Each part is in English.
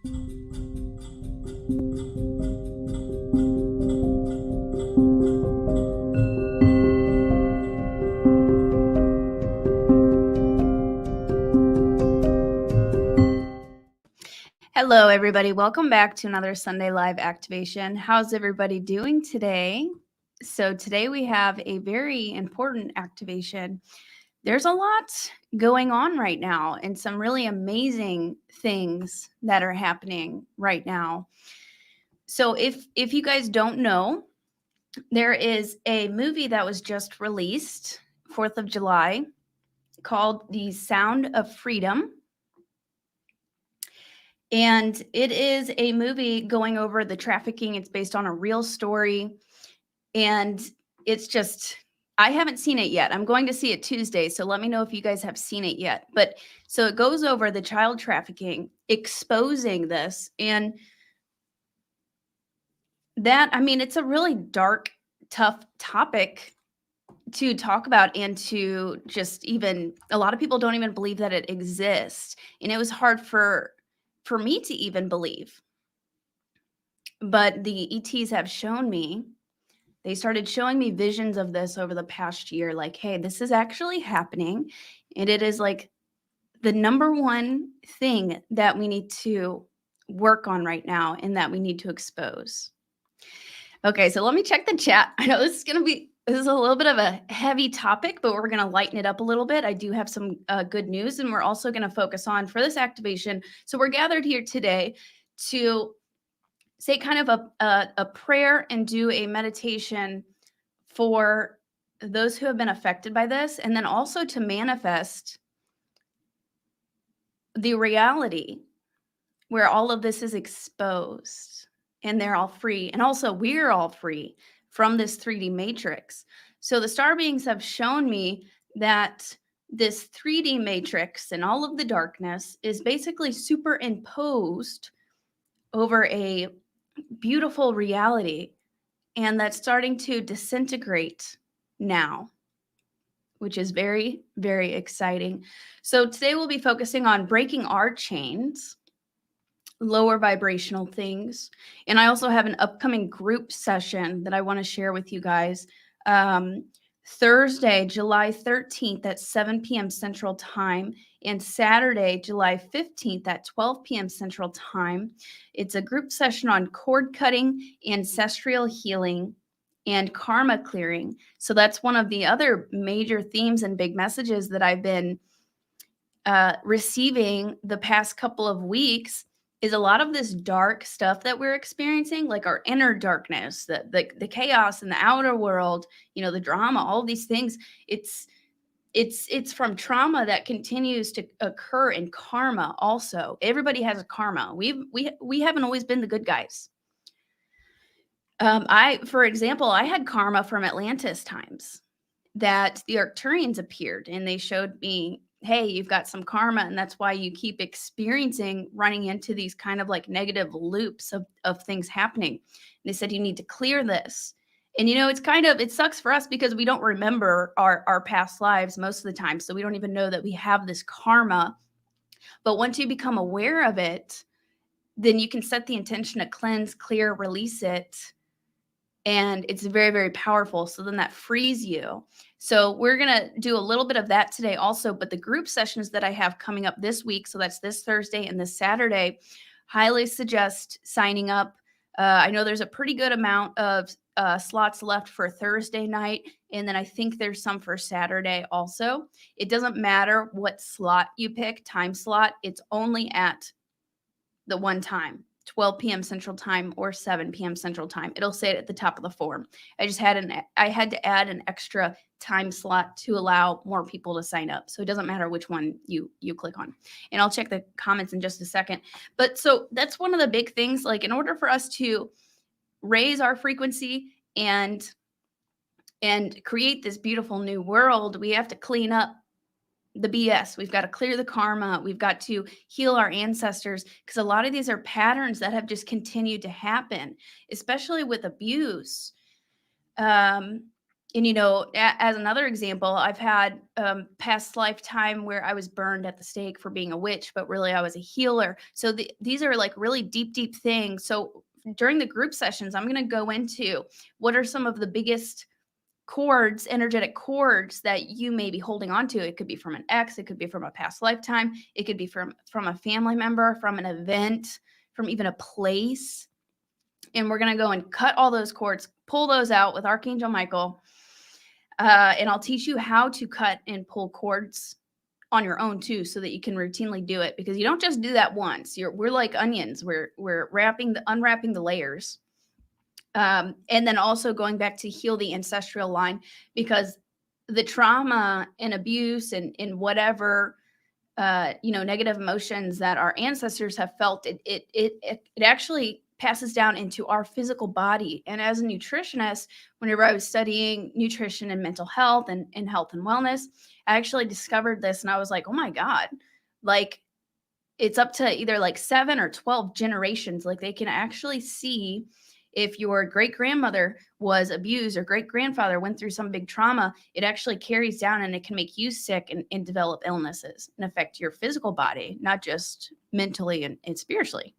Hello, everybody. Welcome back to another Sunday Live activation. How's everybody doing today? So today we have a very important activation. There's a lot going on right now and some really amazing things that are happening right now. So if you guys don't know, there is a movie that was just released 4th of July called The Sound of Freedom. And it is a movie going over the trafficking. It's based on a real story. And it's just, I haven't seen it yet. I'm going to see it Tuesday. So let me know if you guys have seen it yet. But so it goes over the child trafficking, exposing this. And that, I mean, it's a really dark, tough topic to talk about, and to just even, a lot of people don't even believe that it exists. And it was hard for me to even believe. But the ETs have shown me, they started showing me visions of this over the past year, like, hey, this is actually happening. And it is like the number one thing that we need to work on right now and that we need to expose. Okay, so let me check the chat. I know this is a little bit of a heavy topic, but we're going to lighten it up a little bit. I do have some good news, and we're also going to focus on for this activation. So we're gathered here today to say kind of a prayer and do a meditation for those who have been affected by this, and then also to manifest the reality where all of this is exposed and they're all free. And also we're all free from this 3D matrix. So the star beings have shown me that this 3D matrix and all of the darkness is basically superimposed over a beautiful reality, and that's starting to disintegrate now, which is very, very exciting. So today we'll be focusing on breaking our chains, lower vibrational things. And I also have an upcoming group session that I want to share with you guys. Thursday, July 13th at 7 p.m. Central Time, and Saturday, July 15th at 12 p.m. Central Time. It's a group session on cord cutting, ancestral healing, and karma clearing. So that's one of the other major themes and big messages that I've been receiving the past couple of weeks, is a lot of this dark stuff that we're experiencing, like our inner darkness, the chaos in the outer world, the drama, all these things. It's from trauma that continues to occur in karma. Also, everybody has a karma. We haven't always been the good guys. For example, I had karma from Atlantis times, that the Arcturians appeared and they showed me, hey, you've got some karma, and that's why you keep experiencing running into these kind of like negative loops of things happening. And they said, you need to clear this. And it sucks for us because we don't remember our past lives most of the time. So we don't even know that we have this karma. But once you become aware of it, then you can set the intention to cleanse, clear, release it. And it's very, very powerful. So then that frees you. So we're going to do a little bit of that today also. But the group sessions that I have coming up this week, so that's this Thursday and this Saturday, highly suggest signing up. I know there's a pretty good amount of slots left for Thursday night. And then I think there's some for Saturday also. It doesn't matter what slot you pick, time slot. It's only at the one time. 12 p.m. Central Time or 7 p.m. Central Time. It'll say it at the top of the form. I had to add an extra time slot to allow more people to sign up. So it doesn't matter which one you click on. And I'll check the comments in just a second. But so that's one of the big things, like in order for us to raise our frequency and create this beautiful new world, we have to clean up the BS. We've got to clear the karma. We've got to heal our ancestors, because a lot of these are patterns that have just continued to happen, especially with abuse. And, as another example, I've had past lifetime where I was burned at the stake for being a witch, but really I was a healer. So these are like really deep, deep things. So during the group sessions, I'm going to go into what are some of the biggest cords, energetic cords that you may be holding on to. It could be from an ex, it could be from a past lifetime, it could be from a family member, from an event, from even a place. And we're going to go and cut all those cords, pull those out with Archangel Michael. And I'll teach you how to cut and pull cords on your own too, so that you can routinely do it, because you don't just do that once. We're like onions. We're unwrapping the layers. And then also going back to heal the ancestral line, because the trauma and abuse and whatever, negative emotions that our ancestors have felt, it actually passes down into our physical body. And as a nutritionist, whenever I was studying nutrition and mental health and health and wellness, I actually discovered this, and I was like, oh my God, like it's up to either like 7 or 12 generations. Like they can actually see if your great grandmother was abused or great grandfather went through some big trauma, it actually carries down and it can make you sick and develop illnesses and affect your physical body, not just mentally and spiritually.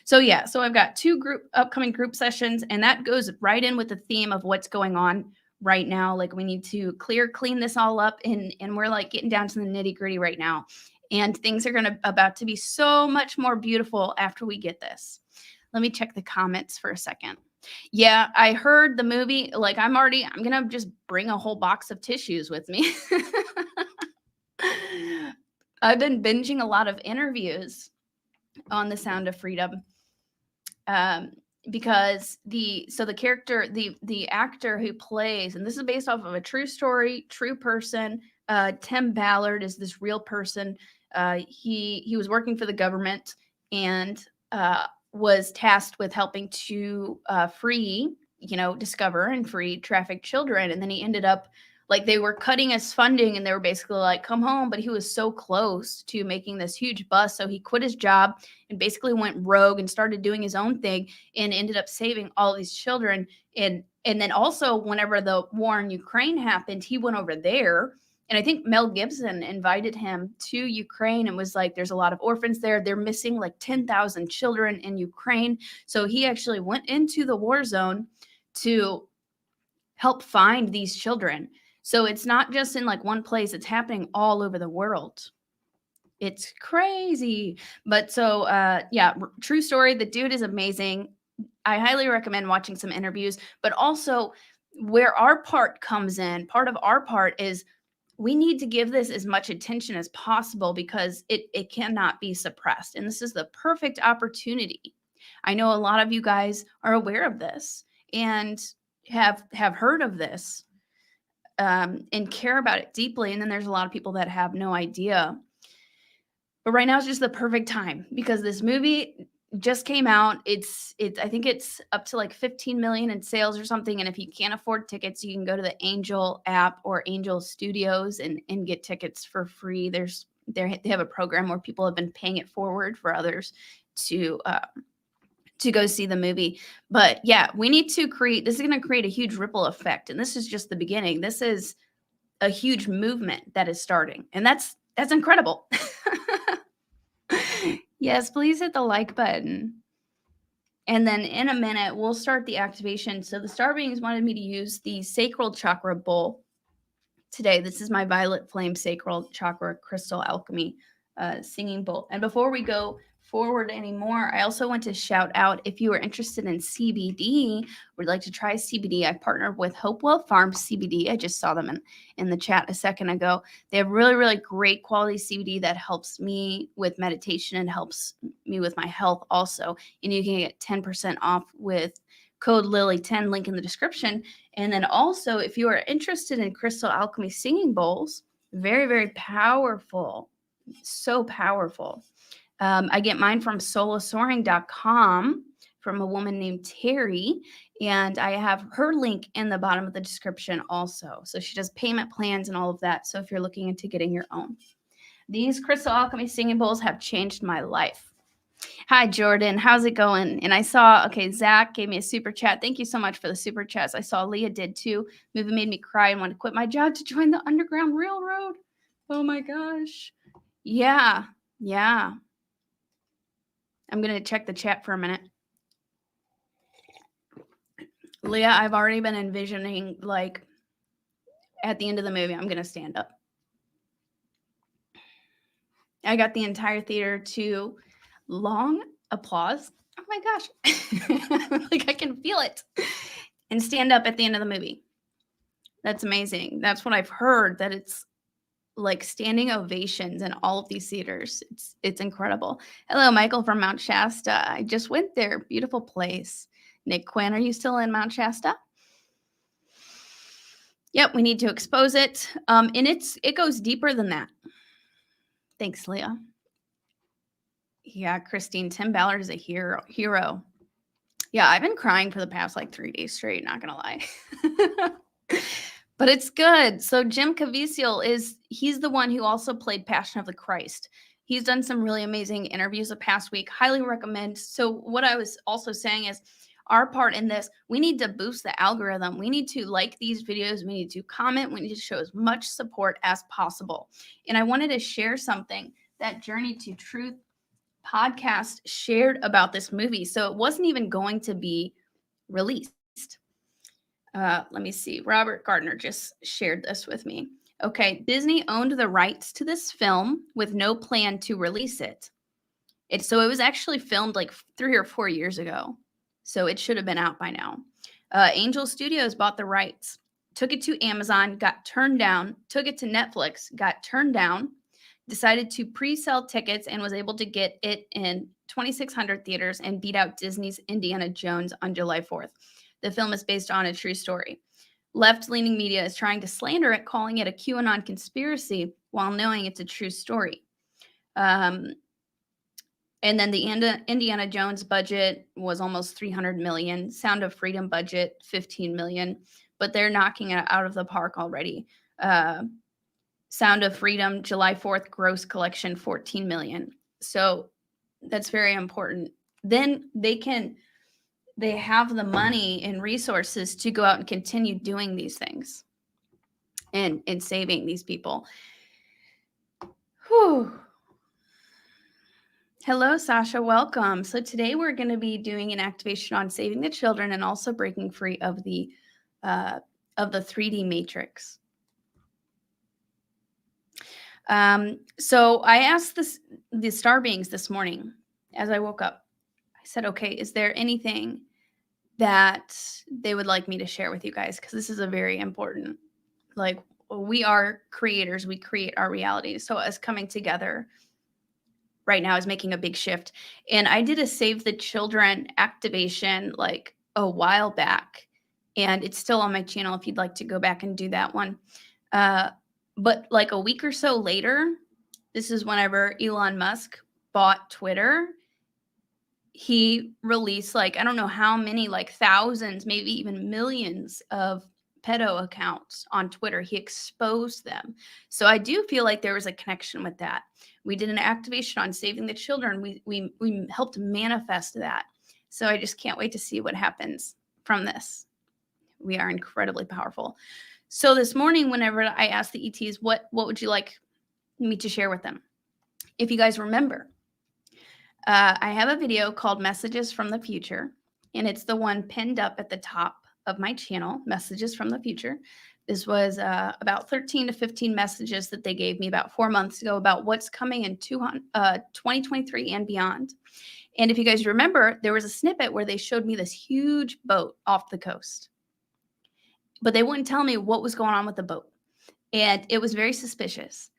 So I've got 2 upcoming group sessions, and that goes right in with the theme of what's going on right now. Like we need to clean this all up, and we're like getting down to the nitty gritty right now. And things are about to be so much more beautiful after we get this. Let me check the comments for a second. Yeah, I heard the movie. Like I'm going to just bring a whole box of tissues with me. I've been binging a lot of interviews on The Sound of Freedom. Because the character, the actor who plays, and this is based off of a true story, true person. Tim Ballard is this real person. He was working for the government and was tasked with helping to free, discover and free trafficked children. And then he ended up, like, they were cutting his funding and they were basically like, come home. But he was so close to making this huge bust. So he quit his job and basically went rogue and started doing his own thing and ended up saving all these children. And then also, whenever the war in Ukraine happened, he went over there. And I think Mel Gibson invited him to Ukraine and was like, there's a lot of orphans there. They're missing like 10,000 children in Ukraine. So he actually went into the war zone to help find these children. So it's not just in like one place, it's happening all over the world. It's crazy. But true story. The dude is amazing. I highly recommend watching some interviews, but also where our part comes in, part of our part is we need to give this as much attention as possible, because it cannot be suppressed. And this is the perfect opportunity. I know a lot of you guys are aware of this and have heard of this. And care about it deeply. And then there's a lot of people that have no idea. But right now is just the perfect time, because this movie just came out. I think it's up to like 15 million in sales or something. And if you can't afford tickets, you can go to the Angel app or Angel Studios and get tickets for free. They have a program where people have been paying it forward for others to go see the movie. But yeah, we need to this is going to create a huge ripple effect. And this is just the beginning. This is a huge movement that is starting. And that's incredible. Yes, please hit the like button. And then in a minute, we'll start the activation. So the Star Beings wanted me to use the Sacral Chakra bowl today. This is my Violet Flame Sacral Chakra Crystal Alchemy singing bowl. And before we go forward anymore, I also want to shout out, if you are interested in CBD, would like to try CBD, I partnered with Hopewell Farms CBD. I just saw them in the chat a second ago. They have really, really great quality CBD that helps me with meditation and helps me with my health also. And you can get 10% off with code Lily10, link in the description. And then also, if you are interested in Crystal Alchemy singing bowls, very, very powerful. So powerful. I get mine from solosoaring.com from a woman named Terry, and I have her link in the bottom of the description also. So she does payment plans and all of that. So if you're looking into getting your own, these Crystal Alchemy singing bowls have changed my life. Hi, Jordan. How's it going? And I saw, okay, Zach gave me a super chat. Thank you so much for the super chats. I saw Leah did too. Movie made me cry and want to quit my job to join the Underground Railroad. Oh my gosh. Yeah. Yeah. I'm going to check the chat for a minute. Leah, I've already been envisioning, like, at the end of the movie, I'm going to stand up. I got the entire theater to long applause. Oh my gosh. Like, I can feel it. And stand up at the end of the movie. That's amazing. That's what I've heard, that it's like standing ovations in all of these theaters. It's incredible. Hello, Michael from Mount Shasta. I just went there. Beautiful place. Nick Quinn, are you still in Mount Shasta? Yep, we need to expose it. And it goes deeper than that. Thanks, Leah. Yeah, Christine, Tim Ballard is a hero. Yeah, I've been crying for the past like 3 days straight, not gonna lie. But it's good. So Jim Caviezel he's the one who also played Passion of the Christ. He's done some really amazing interviews the past week. Highly recommend. So what I was also saying is our part in this, we need to boost the algorithm. We need to like these videos. We need to comment. We need to show as much support as possible. And I wanted to share something that Journey to Truth podcast shared about this movie. So it wasn't even going to be released. Let me see. Robert Gardner just shared this with me. Okay, Disney owned the rights to this film with no plan to release it. So it was actually filmed like 3 or 4 years ago. So it should have been out by now. Angel Studios bought the rights, took it to Amazon, got turned down, took it to Netflix, got turned down, decided to pre-sell tickets and was able to get it in 2,600 theaters and beat out Disney's Indiana Jones on July 4th. The film is based on a true story. Left-leaning media is trying to slander it, calling it a QAnon conspiracy while knowing it's a true story. And then the Indiana Jones budget was almost 300 million. Sound of Freedom budget, 15 million. But they're knocking it out of the park already. Sound of Freedom, July 4th, gross collection, 14 million. So that's very important. Then they have the money and resources to go out and continue doing these things and saving these people. Whew. Hello, Sasha. Welcome. So today we're going to be doing an activation on saving the children and also breaking free of the 3D matrix. So I asked the star beings this morning as I woke up. I said, okay, is there anything that they would like me to share with you guys? Because this is a very important, like, we are creators. We create our reality. So us coming together right now is making a big shift. And I did a Save the Children activation like a while back. And it's still on my channel if you'd like to go back and do that one. But like a week or so later, this is whenever Elon Musk bought Twitter. He released like, I don't know how many, like thousands, maybe even millions of pedo accounts on Twitter. He exposed them. So I do feel like there was a connection with that. We did an activation on saving the children. We helped manifest that. So I just can't wait to see what happens from this. We are incredibly powerful. So this morning, whenever I asked the ETs, what would you like me to share with them? If you guys remember, I have a video called Messages from the Future, and it's the one pinned up at the top of my channel, Messages from the Future. This was about 13 to 15 messages that they gave me about 4 months ago about what's coming in 2023 and beyond. And if you guys remember, there was a snippet where they showed me this huge boat off the coast, but they wouldn't tell me what was going on with the boat. And it was very suspicious.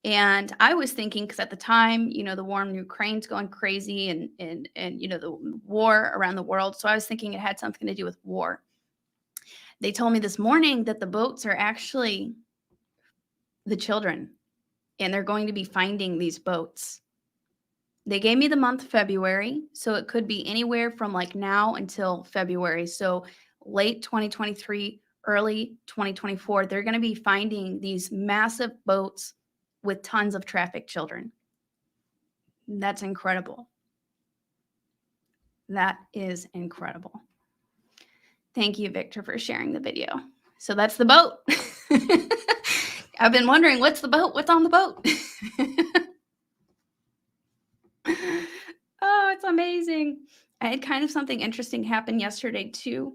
And I was thinking, because at the time, you know, the war in Ukraine's going crazy and you know, the war around the world. So I was thinking it had something to do with war. They told me this morning that the boats are actually the children, and they're going to be finding these boats. They gave me the month February, so it could be anywhere from like now until February. So late 2023, early 2024, they're going to be finding these massive boats with tons of trafficked children. That's incredible. That is incredible. Thank you, Victor, for sharing the video. So that's the boat. I've been wondering, what's the boat? What's on the boat? Oh, it's amazing. I had kind of something interesting happen yesterday too.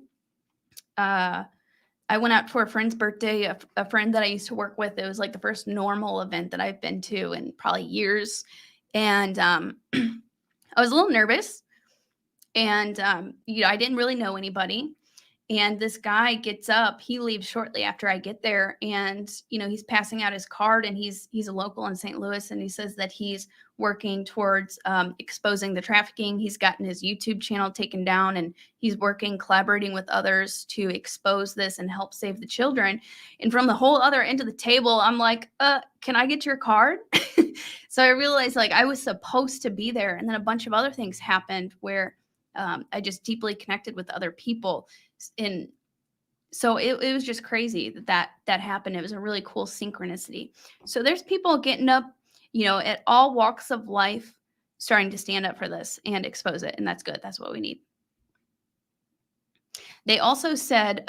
I went out for a friend's birthday, a friend that I used to work with. It was like the first normal event that I've been to in probably years. And I was a little nervous. And, I didn't really know anybody. And this guy gets up, he leaves shortly after I get there. And, he's passing out his card, and he's a local in St. Louis. And he says that he's working towards exposing the trafficking. He's gotten his YouTube channel taken down, and he's collaborating with others to expose this and help save the children. And from the whole other end of the table, I'm like, can I get your card? So I realized I was supposed to be there. And then a bunch of other things happened where I just deeply connected with other people. And so it was just crazy that happened. It was a really cool synchronicity. So there's people getting up, at all walks of life, starting to stand up for this and expose it. And that's good. That's what we need. They also said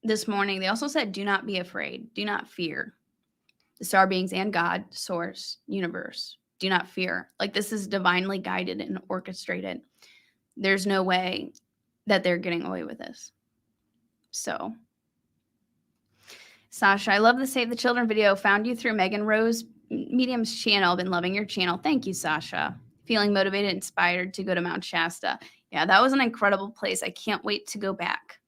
this morning, do not be afraid. Do not fear. The star beings and God, source, universe. Do not fear. This is divinely guided and orchestrated. There's no way that they're getting away with this. So, Sasha, I love the Save the Children video. Found you through Megan Rose Medium's channel. Been loving your channel. Thank you, Sasha. Feeling motivated, inspired to go to Mount Shasta. Yeah, that was an incredible place. I can't wait to go back.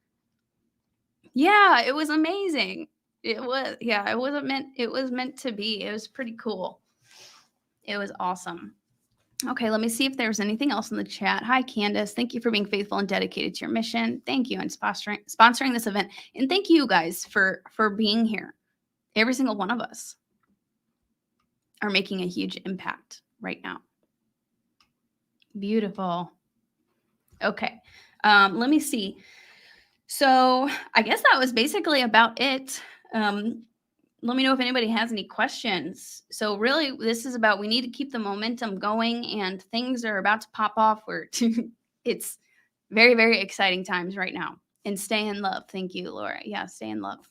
Yeah, it was amazing. It was meant to be. It was pretty cool. It was awesome. Okay, let me see if there's anything else in the chat. Hi, Candace. Thank you for being faithful and dedicated to your mission. Thank you, and sponsoring this event. And thank you guys for being here. Every single one of us are making a huge impact right now. Beautiful. Okay, let me see. So I guess that was basically about it. Let me know if anybody has any questions. So really, this is about, we need to keep the momentum going, and things are about to pop off. It's very, very exciting times right now. And stay in love. Thank you, Laura. Yeah, stay in love.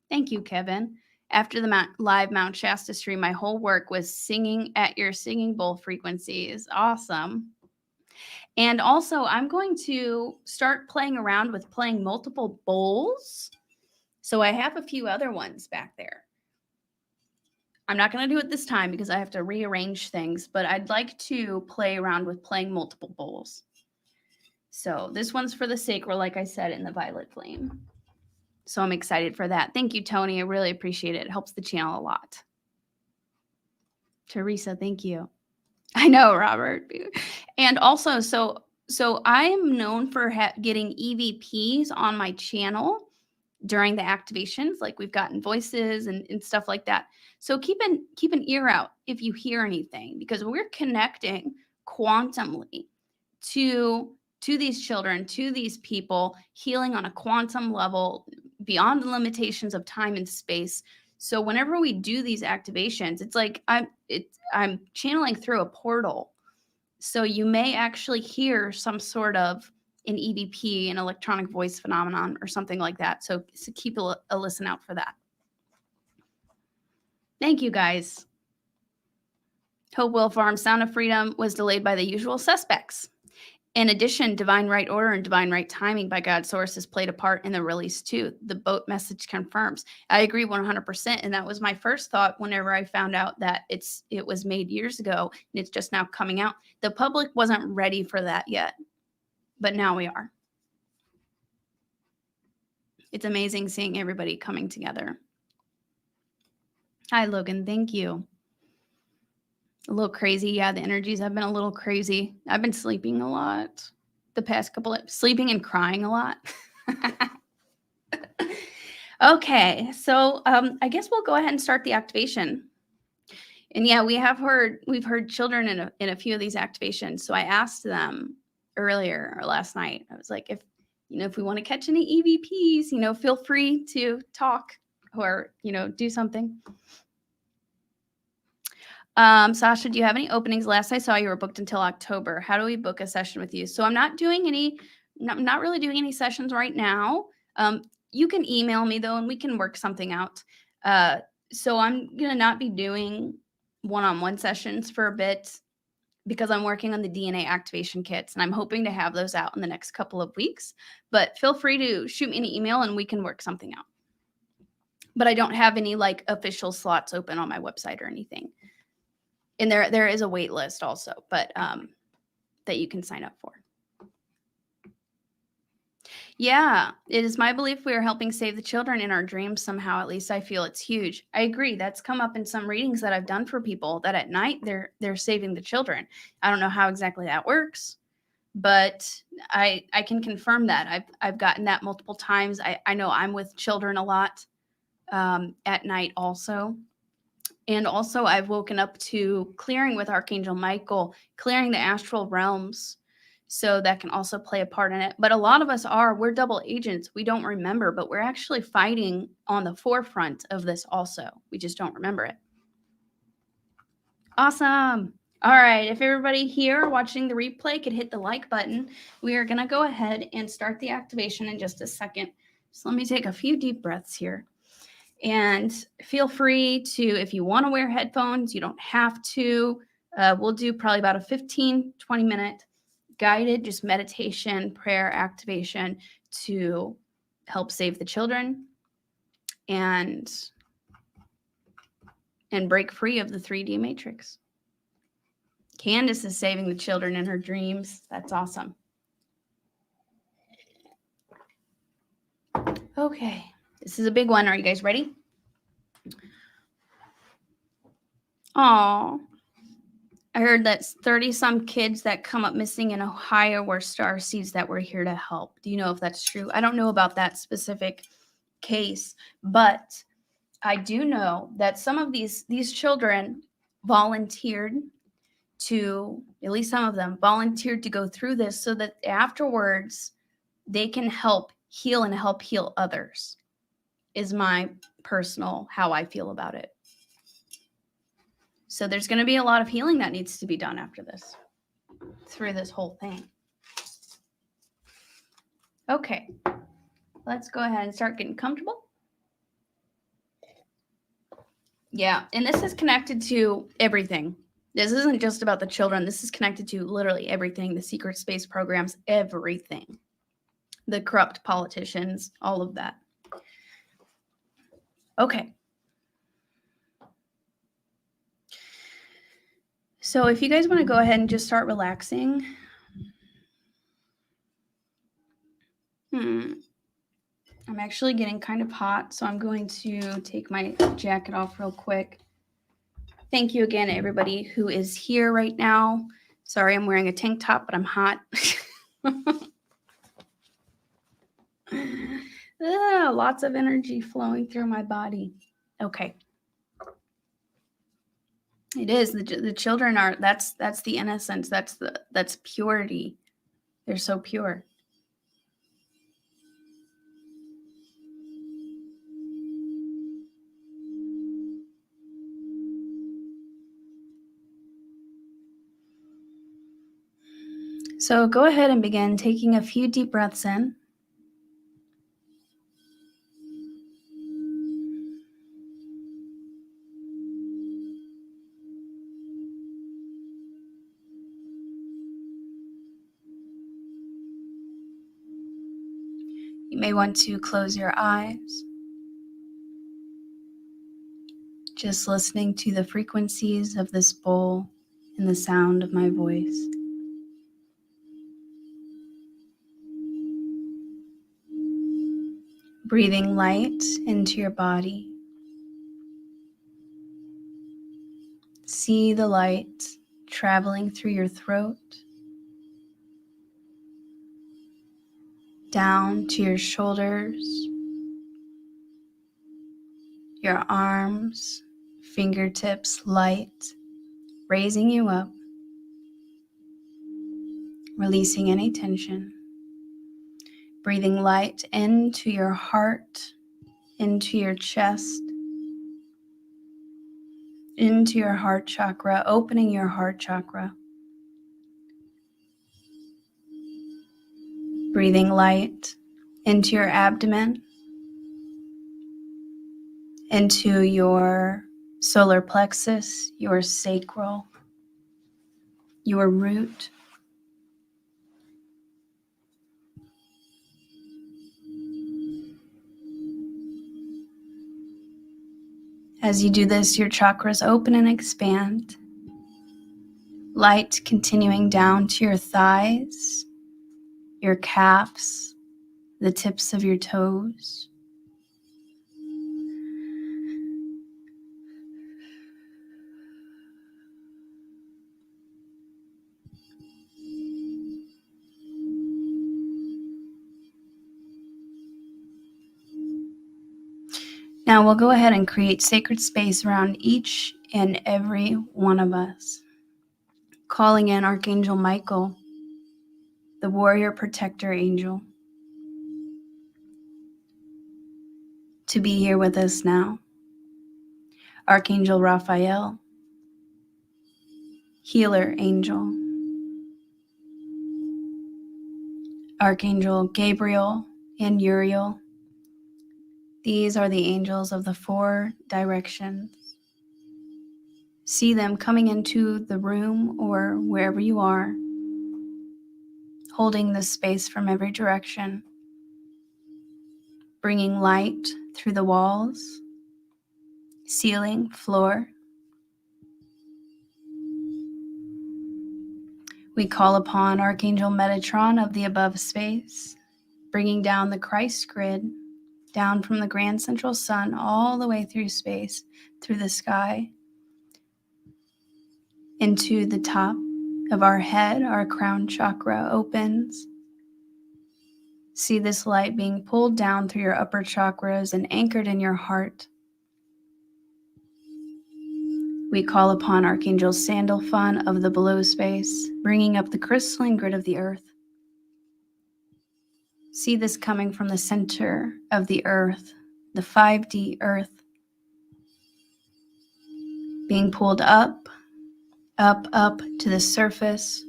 Thank you, Kevin. After the live Mount Shasta stream, my whole work was singing at your singing bowl frequencies. Awesome. And also, I'm going to start playing around with playing multiple bowls. So I have a few other ones back there. I'm not going to do it this time because I have to rearrange things, but I'd like to play around with playing multiple bowls. So this one's for the sacral, like I said, in the violet flame. So I'm excited for that. Thank you, Tony. I really appreciate it. It helps the channel a lot. Teresa, thank you. I know, Robert. And also, so I'm known for getting EVPs on my channel during the activations. We've gotten voices and stuff like that. So keep an ear out if you hear anything, because we're connecting quantumly to these children, to these people, healing on a quantum level beyond the limitations of time and space. So whenever we do these activations, it's like I'm channeling through a portal. So you may actually hear some sort of an EVP, an electronic voice phenomenon, or something like that. So keep a listen out for that. Thank you, guys. Hopewell Farm Sound of Freedom was delayed by the usual suspects. In addition, divine right order and divine right timing by God's source has played a part in the release too. The boat message confirms. I agree 100%. And that was my first thought whenever I found out that it was made years ago and it's just now coming out. The public wasn't ready for that yet, but now we are. It's amazing seeing everybody coming together. Hi, Logan. Thank you. A little crazy. Yeah, the energies have been a little crazy. I've been sleeping a lot the past couple of sleeping and crying a lot. Okay, so I guess we'll go ahead and start the activation. And yeah, we've heard children in a few of these activations. So I asked them earlier or last night. I was like, if we want to catch any EVPs, feel free to talk or do something. Sasha, do you have any openings? Last I saw, you were booked until October. How do we book a session with you? So I'm not really doing any sessions right now. You can email me though, and we can work something out. So I'm gonna not be doing one-on-one sessions for a bit because I'm working on the DNA activation kits, and I'm hoping to have those out in the next couple of weeks. But feel free to shoot me an email, and we can work something out. But I don't have any like official slots open on my website or anything. And there is a wait list also, but that you can sign up for. Yeah, it is my belief we are helping save the children in our dreams somehow. At least I feel it's huge. I agree. That's come up in some readings that I've done for people, that at night they're saving the children. I don't know how exactly that works, but I can confirm that. I've gotten that multiple times. I know I'm with children a lot at night also. And also, I've woken up to clearing with Archangel Michael, clearing the astral realms. So that can also play a part in it. But a lot of us we're double agents. We don't remember, but we're actually fighting on the forefront of this also. We just don't remember it. Awesome. All right. If everybody here watching the replay could hit the like button, we are going to go ahead and start the activation in just a second. So let me take a few deep breaths here. And feel free to, if you want to wear headphones, you don't have to. We'll do probably about a 15, 20-minute guided just meditation, prayer activation to help save the children and break free of the 3D matrix. Candace is saving the children in her dreams. That's awesome. Okay, this is a big one. Are you guys ready? Oh, I heard that 30-some kids that come up missing in Ohio were starseeds that were here to help. Do you know if that's true? I don't know about that specific case, but I do know that some of these children volunteered to, at least some of them volunteered to go through this so that afterwards they can help heal and help heal others, is my personal how I feel about it. So there's going to be a lot of healing that needs to be done after this, through this whole thing. Okay, let's go ahead and start getting comfortable. Yeah, and this is connected to everything. This isn't just about the children. This is connected to literally everything, the secret space programs, everything. The corrupt politicians, all of that. Okay. So if you guys want to go ahead and just start relaxing. I'm actually getting kind of hot, so I'm going to take my jacket off real quick. Thank you again, everybody who is here right now. Sorry, I'm wearing a tank top, but I'm hot. Lots of energy flowing through my body. Okay. It is. The children are, that's the innocence. That's purity. They're so pure. So go ahead and begin taking a few deep breaths in. You may want to close your eyes, just listening to the frequencies of this bowl and the sound of my voice. Breathing light into your body. See the light traveling through your throat, down to your shoulders, your arms, fingertips light, raising you up, releasing any tension. Breathing light into your heart, into your chest, into your heart chakra, opening your heart chakra. Breathing light into your abdomen, into your solar plexus, your sacral, your root. As you do this, your chakras open and expand. Light continuing down to your thighs, your calves, the tips of your toes. Now we'll go ahead and create sacred space around each and every one of us, calling in Archangel Michael, the warrior protector angel, to be here with us now. Archangel Raphael, healer angel. Archangel Gabriel and Uriel. These are the angels of the 4 directions. See them coming into the room or wherever you are, holding this space from every direction, bringing light through the walls, ceiling, floor. We call upon Archangel Metatron of the above space, bringing down the Christ grid, down from the grand central sun all the way through space, through the sky, into the top of our head. Our crown chakra opens. See this light being pulled down through your upper chakras and anchored in your heart. We call upon Archangel Sandalphon of the below space, bringing up the crystalline grid of the earth. See this coming from the center of the earth, the 5D earth, being pulled up, up, up to the surface,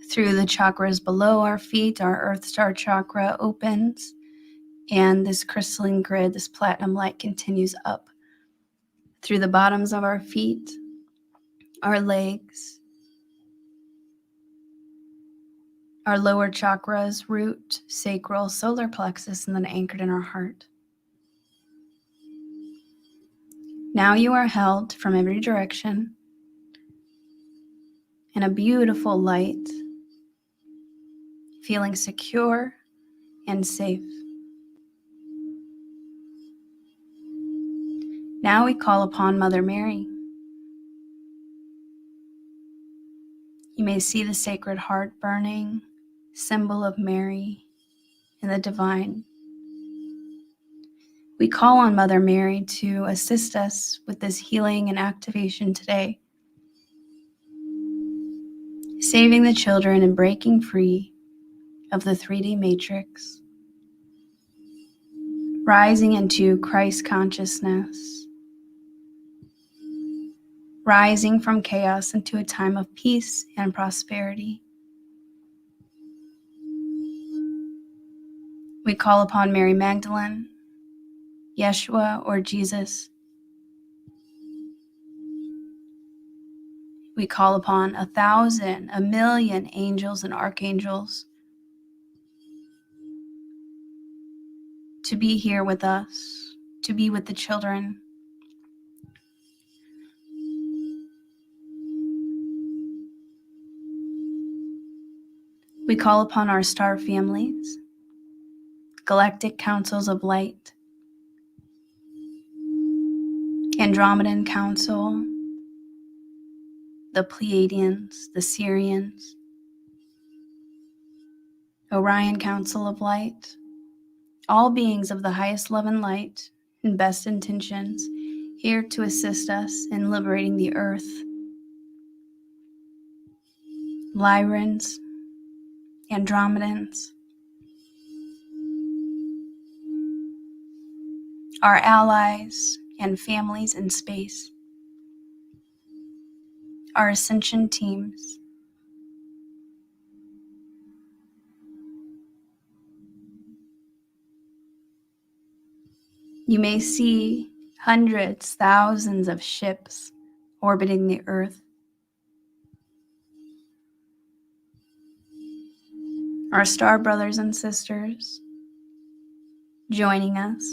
through the chakras below our feet. Our Earth Star chakra opens, and this crystalline grid, this platinum light, continues up through the bottoms of our feet, our legs, our lower chakras, root, sacral, solar plexus, and then anchored in our heart. Now you are held from every direction in a beautiful light, feeling secure and safe. Now we call upon Mother Mary. You may see the Sacred Heart burning, symbol of Mary and the divine. We call on Mother Mary to assist us with this healing and activation today, saving the children and breaking free of the 3D matrix, rising into Christ consciousness, rising from chaos into a time of peace and prosperity. We call upon Mary Magdalene, Yeshua or Jesus. We call upon 1,000, 1,000,000 angels and archangels to be here with us, to be with the children. We call upon our star families, galactic councils of light, Andromedan Council, the Pleiadians, the Sirians, Orion Council of Light, all beings of the highest love and light and best intentions, here to assist us in liberating the earth. Lyrans, Andromedans, our allies and families in space. our ascension teams. You may see hundreds, thousands of ships orbiting the Earth. Our star brothers and sisters joining us.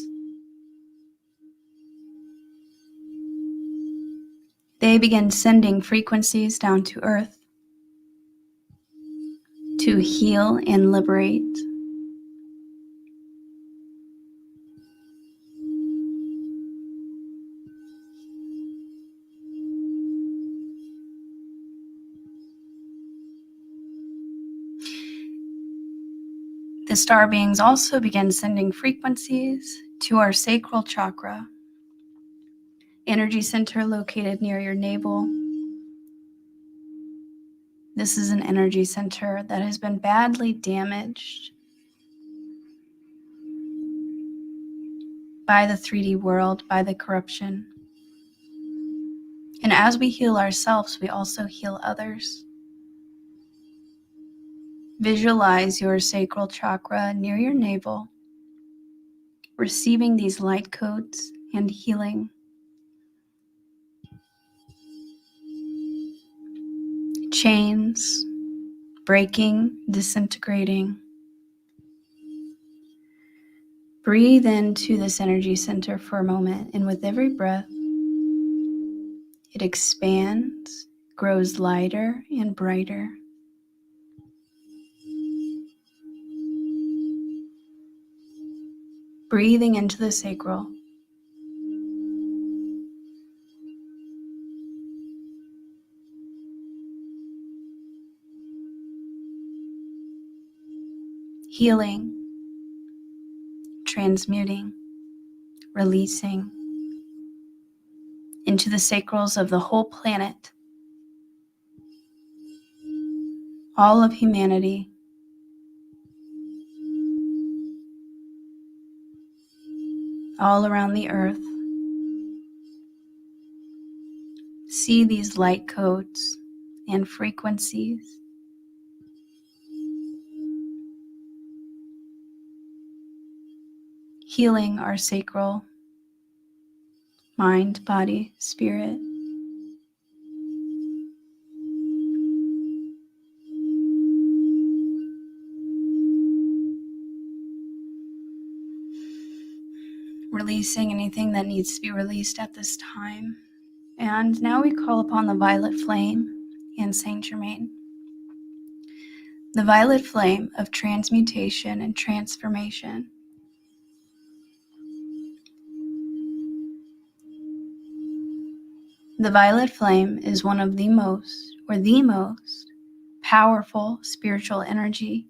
They begin sending frequencies down to Earth to heal and liberate. The star beings also begin sending frequencies to our sacral chakra, energy center located near your navel. This is an energy center that has been badly damaged by the 3D world, by the corruption. And as we heal ourselves, we also heal others. Visualize your sacral chakra near your navel, receiving these light codes and healing. Chains breaking, disintegrating. Breathe into this energy center for a moment, and with every breath, it expands, grows lighter and brighter. Breathing into the sacral. Healing, transmuting, releasing into the sacrals of the whole planet, all of humanity, all around the earth. See these light codes and frequencies. Healing our sacral mind, body, spirit. Releasing anything that needs to be released at this time. And now we call upon the violet flame and Saint Germain. The violet flame of transmutation and transformation. The violet flame is one of the most powerful spiritual energy.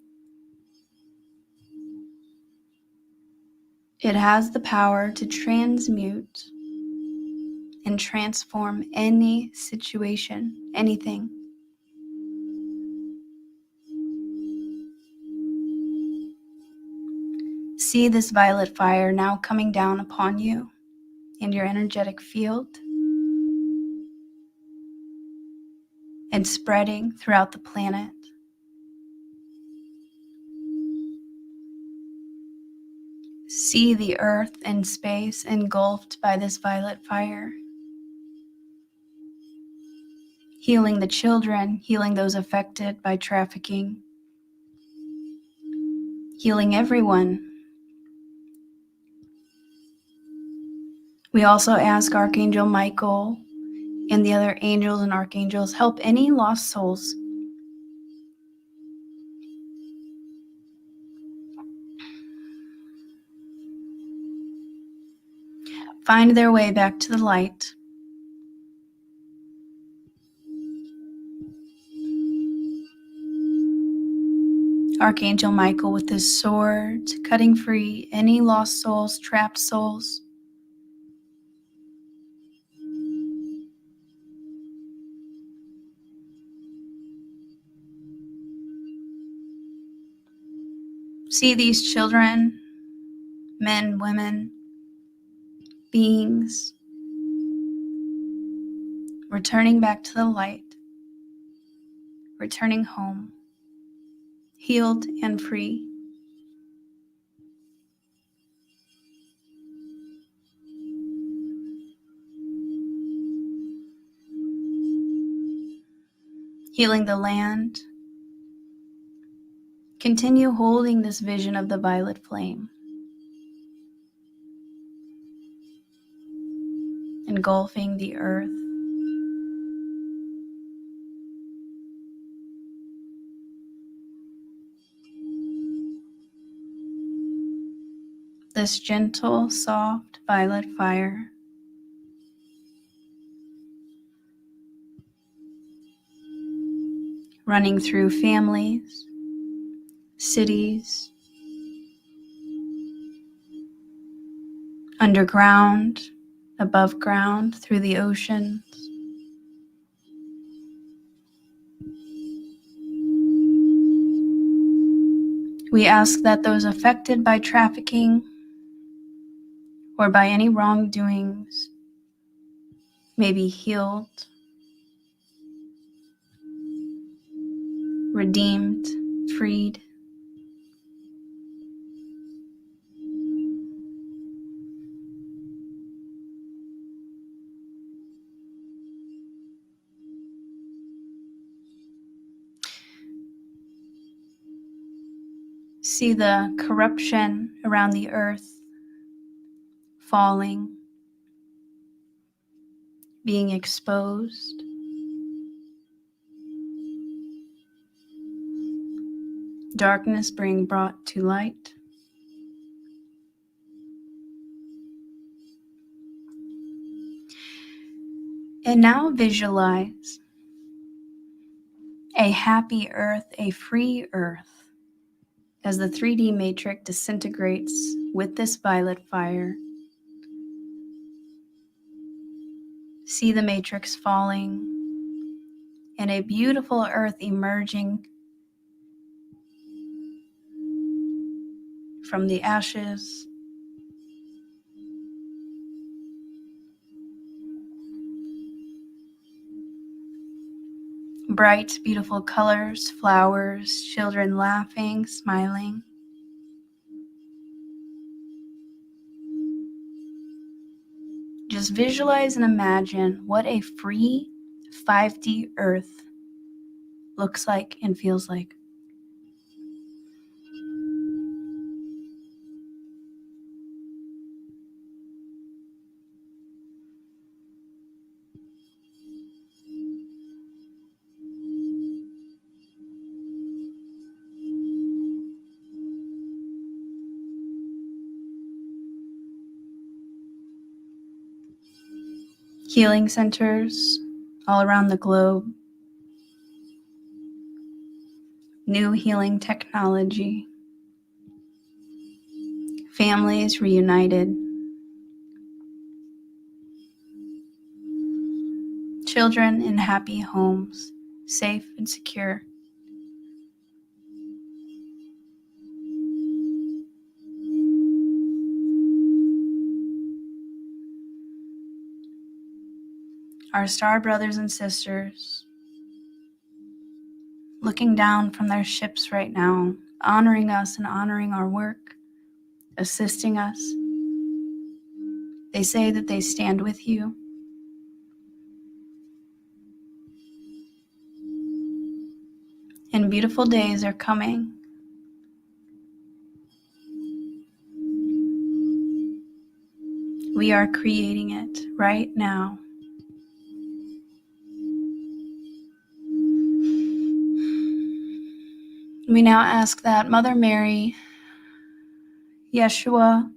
It has the power to transmute and transform any situation, anything. See this violet fire now coming down upon you and your energetic field and spreading throughout the planet. See the earth and space engulfed by this violet fire. Healing the children, healing those affected by trafficking, healing everyone. We also ask Archangel Michael and the other angels and archangels, help any lost souls. Find their way back to the light. Archangel Michael with his sword, cutting free any lost souls, trapped souls. See these children, men, women, beings, returning back to the light. returning home, healed and free. Healing the land. Continue holding this vision of the violet flame, engulfing the earth. This gentle, soft violet fire running through families, cities, underground, above ground, through the oceans. We ask that those affected by trafficking or by any wrongdoings may be healed, redeemed, freed. See the corruption around the earth falling, being exposed. Darkness being brought to light. And now visualize a happy earth, a free earth, as the 3D matrix disintegrates with this violet fire. See the matrix falling and a beautiful earth emerging from the ashes. Bright, beautiful colors, flowers, children laughing, smiling. Just visualize and imagine what a free 5D earth looks like and feels like. Healing centers all around the globe. New healing technology. Families reunited. Children in happy homes, safe and secure. Our star brothers and sisters looking down from their ships right now, honoring us and honoring our work, assisting us. They say that they stand with you. And beautiful days are coming. We are creating it right now. We now ask that Mother Mary, Yeshua,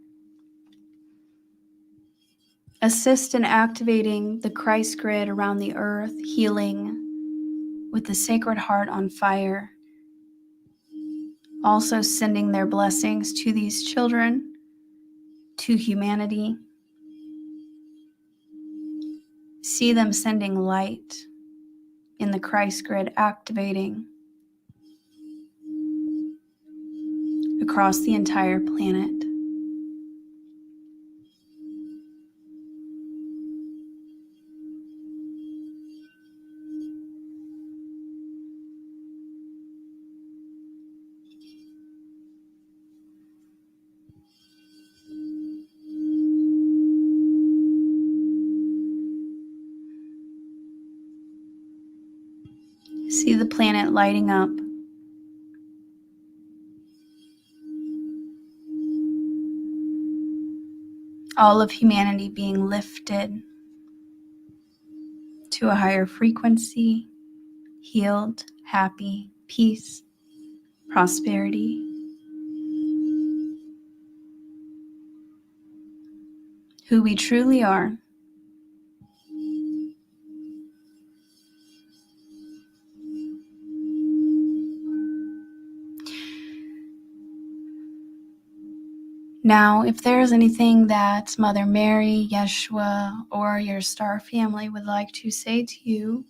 assist in activating the Christ grid around the earth, healing with the Sacred Heart on fire, also sending their blessings to these children, to humanity. See them sending light in the Christ grid, activating across the entire planet. See the planet lighting up. All of humanity being lifted to a higher frequency, healed, happy, peace, prosperity. Who we truly are. Now, if there's anything that Mother Mary, Yeshua, or your star family would like to say to you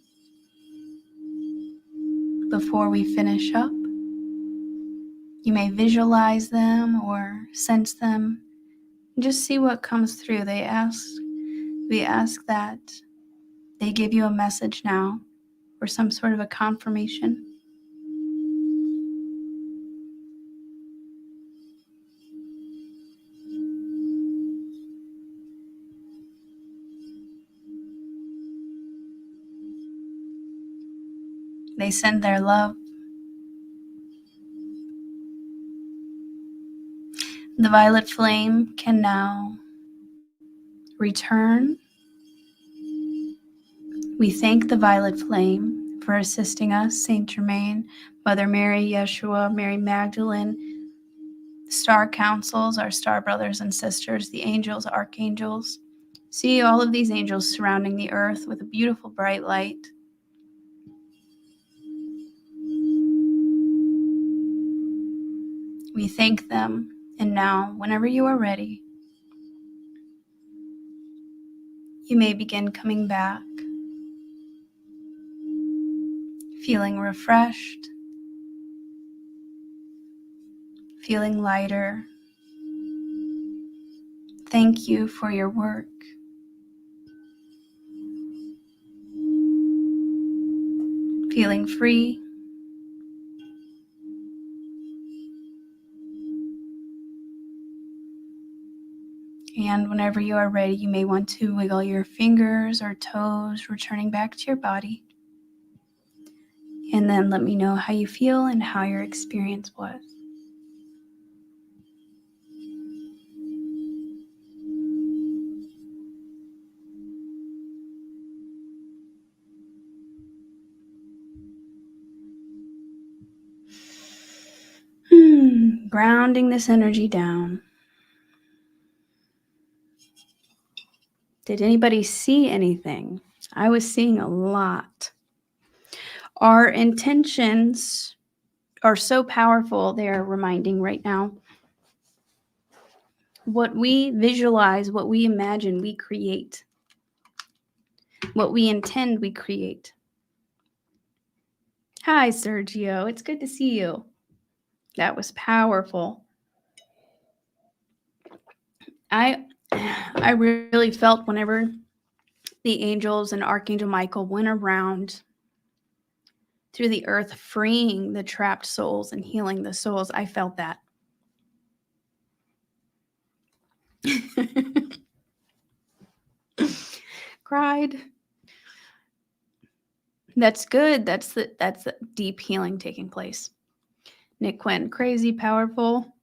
before we finish up, you may visualize them or sense them. Just see what comes through. We ask that they give you a message now or some sort of a confirmation. They send their love. The violet flame can now return. We thank the violet flame for assisting us, Saint Germain, Mother Mary, Yeshua, Mary Magdalene, star councils, our star brothers and sisters, the angels, archangels. See all of these angels surrounding the earth with a beautiful bright light. We thank them, and now, whenever you are ready, you may begin coming back, feeling refreshed, feeling lighter. Thank you for your work. Feeling free. And whenever you are ready, you may want to wiggle your fingers or toes, returning back to your body. And then let me know how you feel and how your experience was. Grounding this energy down. Did anybody see anything? I was seeing a lot. Our intentions are so powerful, they're reminding right now. What we visualize, what we imagine, we create. What we intend, we create. Hi, Sergio. It's good to see you. That was powerful. I really felt whenever the angels and Archangel Michael went around through the earth, freeing the trapped souls and healing the souls. I felt that. Cried. That's good. That's the deep healing taking place. Nick Quinn, crazy, powerful.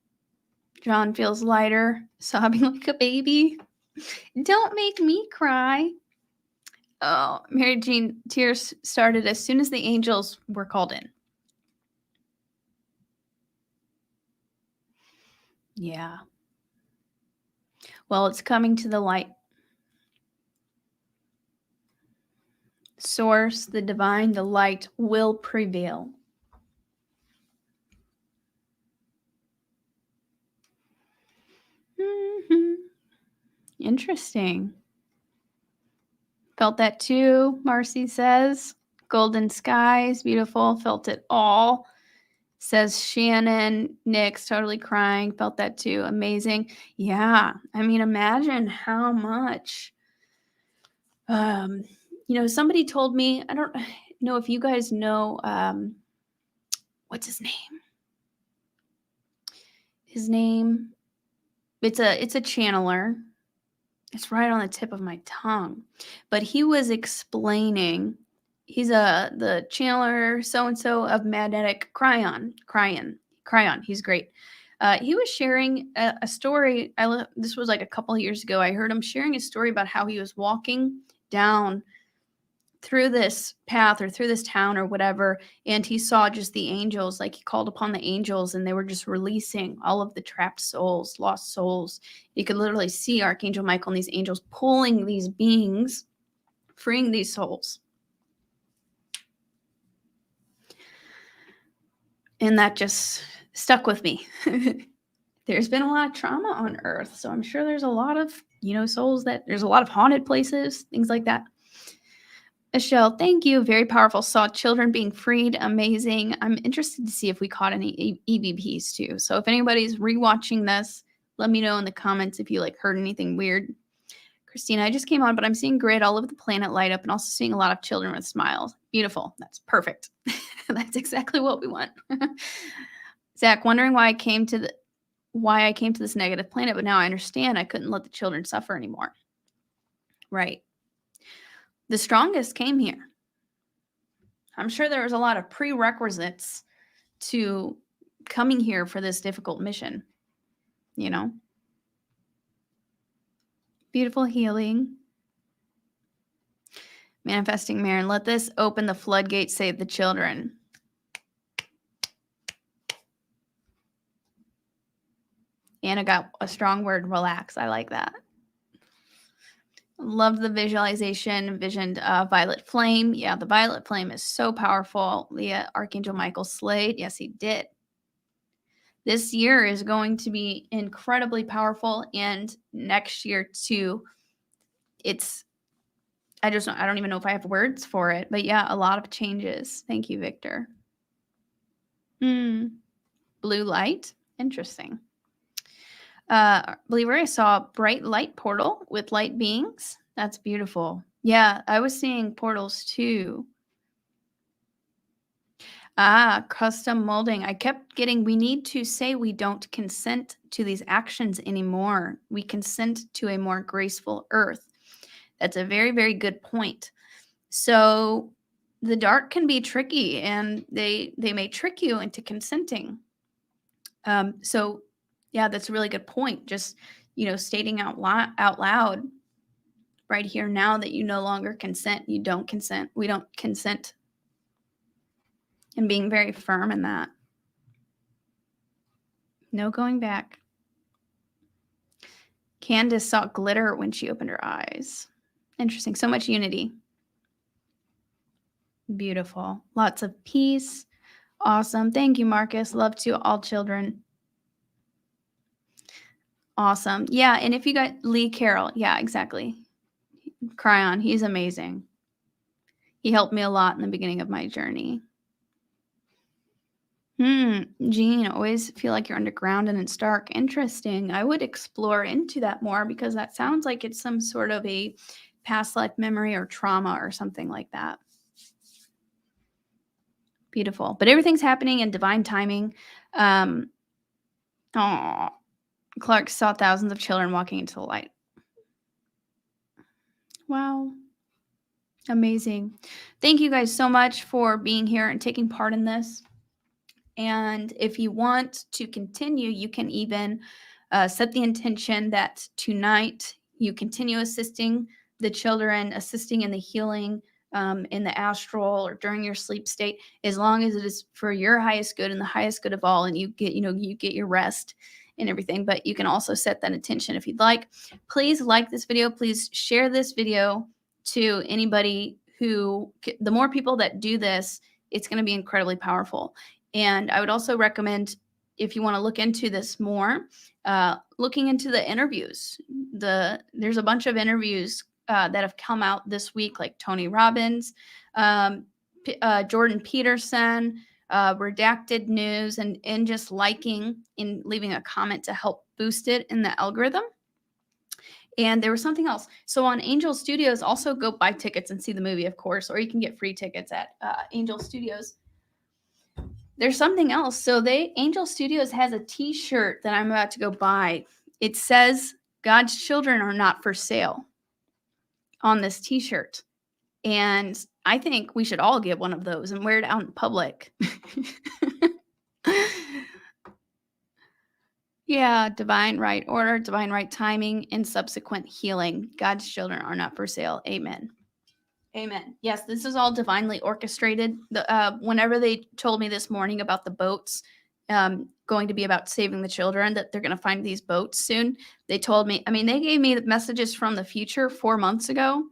John feels lighter, sobbing like a baby. Don't make me cry. Oh, Mary Jean, tears started as soon as the angels were called in. Yeah. Well, it's coming to the light. Source, the divine, the light will prevail. Mm-hmm. Interesting. Felt that too, Marcy says. Golden skies, beautiful. Felt it all. Says Shannon. Nick's totally crying. Felt that too. Amazing. Yeah. I mean, imagine how much. Somebody told me, I don't know if you guys know, what's his name? His name, it's a channeler. It's right on the tip of my tongue. But he was explaining He's the channeler so and so of magnetic cryon. He's great. He was sharing a story. This was like a couple of years ago. I heard him sharing a story about how he was walking down through this path or through this town or whatever, and he saw just the angels. Like, he called upon the angels, and they were just releasing all of the trapped souls, lost souls. You could literally see Archangel Michael and these angels pulling these beings, freeing these souls. And that just stuck with me. There's been a lot of trauma on Earth, so I'm sure there's a lot of, souls there's a lot of haunted places, things like that. Michelle, thank you. Very powerful. Saw children being freed. Amazing. I'm interested to see if we caught any EVPs too. So if anybody's rewatching this, let me know in the comments if you heard anything weird. Christina, I just came on, but I'm seeing grid all over the planet light up and also seeing a lot of children with smiles. Beautiful. That's perfect. That's exactly what we want. Zach, wondering why I came to this negative planet, but now I understand I couldn't let the children suffer anymore. Right. The strongest came here. I'm sure there was a lot of prerequisites to coming here for this difficult mission. Beautiful healing. Manifesting Marin, let this open the floodgates, save the children. Anna got a strong word, relax. I like that. Love the visualization, envisioned violet flame. Yeah, the violet flame is so powerful. Leah, Archangel Michael slayed. Yes, he did. This year is going to be incredibly powerful, and next year too. I don't even know if I have words for it, but yeah, a lot of changes. Thank you, Victor. Blue light. Interesting. Believer, I saw a bright light portal with light beings. That's beautiful. Yeah, I was seeing portals too. Custom molding. I kept getting, we need to say we don't consent to these actions anymore. We consent to a more graceful earth. That's a very, very good point. So the dark can be tricky, and they may trick you into consenting. So yeah, that's a really good point. Just, stating out loud right here now that you no longer consent. You don't consent. We don't consent. And being very firm in that. No going back. Candace saw glitter when she opened her eyes. Interesting. So much unity. Beautiful. Lots of peace. Awesome. Thank you, Marcus. Love to all children. Awesome. Yeah, and if you got Lee Carroll, yeah, exactly. Cryon, he's amazing. He helped me a lot in the beginning of my journey. Jean, always feel like you're underground and it's dark. Interesting. I would explore into that more, because that sounds like it's some sort of a past life memory or trauma or something like that. Beautiful. But everything's happening in divine timing. Clark saw thousands of children walking into the light. Wow. Amazing. Thank you guys so much for being here and taking part in this. And if you want to continue, you can even set the intention that tonight you continue assisting the children, assisting in the healing, in the astral or during your sleep state, as long as it is for your highest good and the highest good of all, and you get your rest and everything. But you can also set that intention if you'd like. Please like this video. Please share this video to anybody the more people that do this, it's going to be incredibly powerful. And I would also recommend, if you want to look into this more, looking into the interviews. There's a bunch of interviews that have come out this week, like Tony Robbins, Jordan Peterson, Redacted News, and just liking and leaving a comment to help boost it in the algorithm. And there was something else. So on Angel Studios, also go buy tickets and see the movie, of course, or you can get free tickets at Angel Studios. There's something else. So Angel Studios has a t-shirt that I'm about to go buy. It says, God's children are not for sale on this t-shirt. And I think we should all get one of those and wear it out in public. Yeah, divine right order, divine right timing, and subsequent healing. God's children are not for sale. Amen. Amen. Yes, this is all divinely orchestrated. Whenever they told me this morning about the boats going to be about saving the children, that they're going to find these boats soon, they told me, I mean, they gave me messages from the future 4 months ago,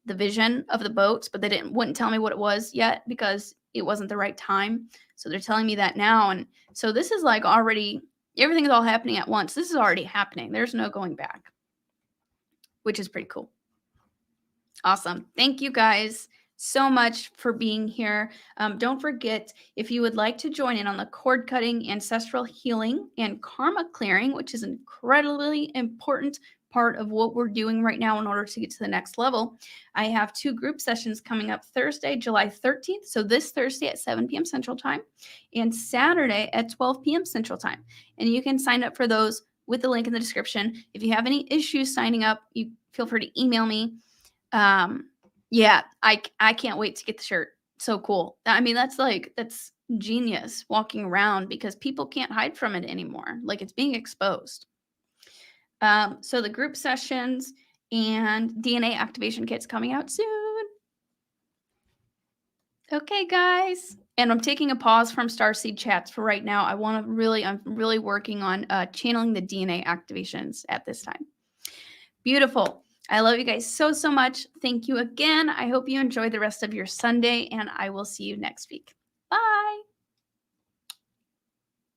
the vision of the boats, but they wouldn't tell me what it was yet because it wasn't the right time. So they're telling me that now. And so this is like already, everything is all happening at once. This is already happening. There's no going back, which is pretty cool. Awesome. Thank you guys so much for being here. Don't forget, if you would like to join in on the cord cutting, ancestral healing, and karma clearing, which is an incredibly important part of what we're doing right now in order to get to the next level, I have 2 group sessions coming up Thursday, July 13th. So this Thursday at 7 p.m. Central Time and Saturday at 12 p.m. Central Time. And you can sign up for those with the link in the description. If you have any issues signing up, you feel free to email me. Yeah, I can't wait to get the shirt. So cool. I mean, that's genius walking around because people can't hide from it anymore. Like, it's being exposed. So the group sessions and DNA activation kits coming out soon. Okay, guys. And I'm taking a pause from Starseed chats for right now. I'm really working on channeling the DNA activations at this time. Beautiful. I love you guys so, so much. Thank you again. I hope you enjoy the rest of your Sunday, and I will see you next week. Bye.